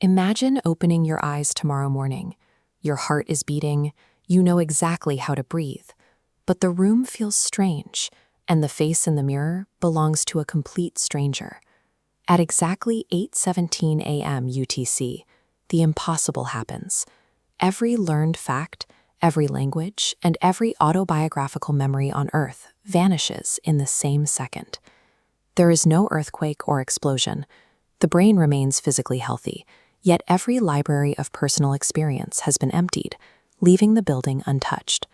Imagine opening your eyes tomorrow morning. Your heart is beating, you know exactly how to breathe, but the room feels strange, and the face in the mirror belongs to a complete stranger. At exactly 8:17 a.m. UTC, the impossible happens. Every learned fact, every language, and every autobiographical memory on Earth vanishes in the same second. There is no earthquake or explosion. The brain remains physically healthy, yet every library of personal experience has been emptied, leaving the building untouched.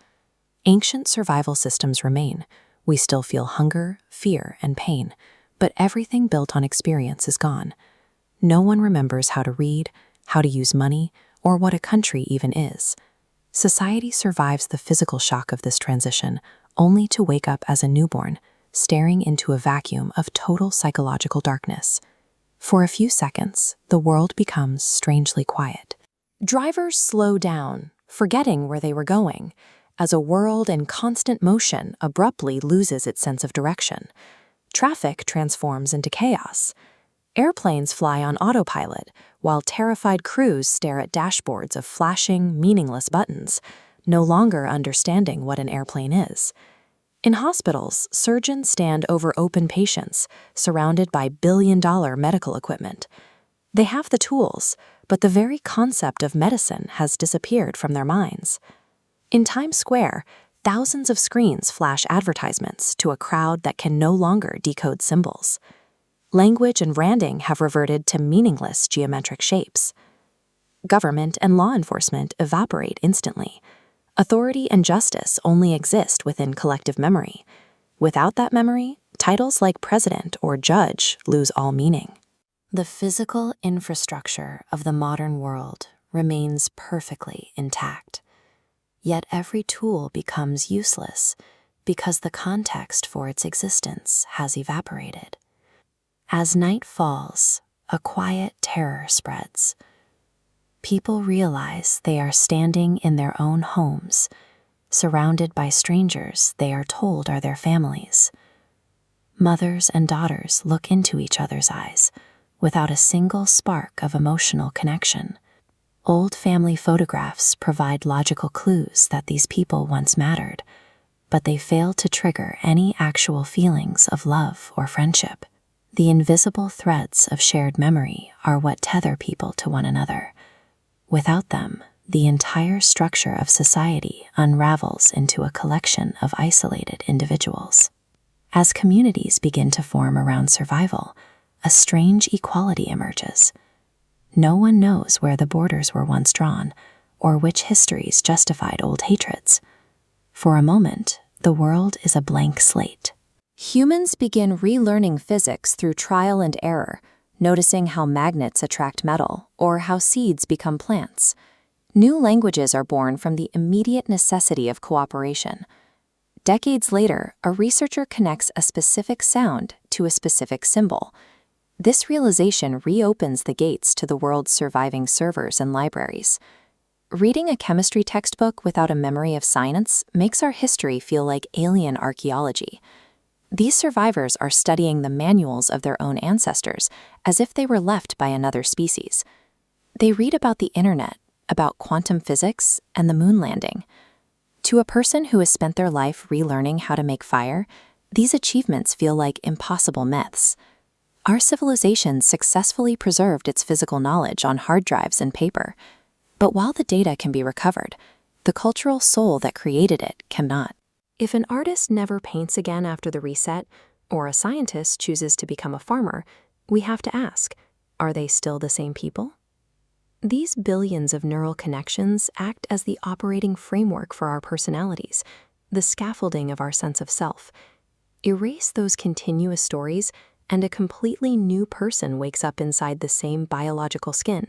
Ancient survival systems remain. We still feel hunger, fear, and pain, but everything built on experience is gone. No one remembers how to read, how to use money, or what a country even is. Society survives the physical shock of this transition, only to wake up as a newborn, staring into a vacuum of total psychological darkness. For a few seconds, the world becomes strangely quiet. Drivers slow down, forgetting where they were going, as a world in constant motion abruptly loses its sense of direction. Traffic transforms into chaos. Airplanes fly on autopilot, while terrified crews stare at dashboards of flashing, meaningless buttons, no longer understanding what an airplane is. In hospitals, surgeons stand over open patients, surrounded by billion-dollar medical equipment. They have the tools, but the very concept of medicine has disappeared from their minds. In Times Square, thousands of screens flash advertisements to a crowd that can no longer decode symbols. Language and branding have reverted to meaningless geometric shapes. Government and law enforcement evaporate instantly. Authority and justice only exist within collective memory. Without that memory, titles like president or judge lose all meaning. The physical infrastructure of the modern world remains perfectly intact. Yet every tool becomes useless because the context for its existence has evaporated. As night falls, a quiet terror spreads. People realize they are standing in their own homes, surrounded by strangers they are told are their families. Mothers and daughters look into each other's eyes without a single spark of emotional connection. Old family photographs provide logical clues that these people once mattered, but they fail to trigger any actual feelings of love or friendship. The invisible threads of shared memory are what tether people to one another. Without them, the entire structure of society unravels into a collection of isolated individuals. As communities begin to form around survival, a strange equality emerges. No one knows where the borders were once drawn, or which histories justified old hatreds. For a moment, the world is a blank slate. Humans begin relearning physics through trial and error, noticing how magnets attract metal or how seeds become plants. New languages are born from the immediate necessity of cooperation. Decades later, a researcher connects a specific sound to a specific symbol. This realization reopens the gates to the world's surviving servers and libraries. Reading a chemistry textbook without a memory of science makes our history feel like alien archaeology. These survivors are studying the manuals of their own ancestors as if they were left by another species. They read about the internet, about quantum physics, and the moon landing. To a person who has spent their life relearning how to make fire, these achievements feel like impossible myths. Our civilization successfully preserved its physical knowledge on hard drives and paper. But while the data can be recovered, the cultural soul that created it cannot. If an artist never paints again after the reset, or a scientist chooses to become a farmer, we have to ask, are they still the same people? These billions of neural connections act as the operating framework for our personalities, the scaffolding of our sense of self. Erase those continuous stories, and a completely new person wakes up inside the same biological skin.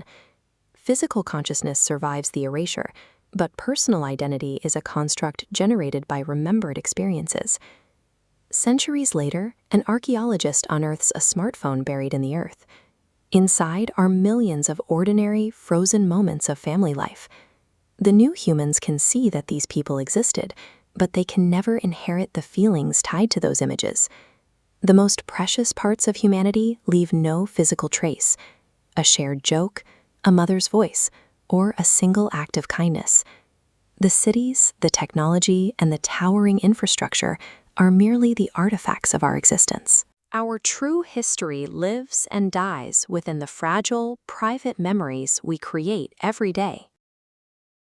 Physical consciousness survives the erasure, but personal identity is a construct generated by remembered experiences. Centuries later, an archaeologist unearths a smartphone buried in the earth. Inside are millions of ordinary, frozen moments of family life. The new humans can see that these people existed, but they can never inherit the feelings tied to those images. The most precious parts of humanity leave no physical trace. A shared joke, a mother's voice, or a single act of kindness. The cities, the technology, and the towering infrastructure are merely the artifacts of our existence. Our true history lives and dies within the fragile, private memories we create every day.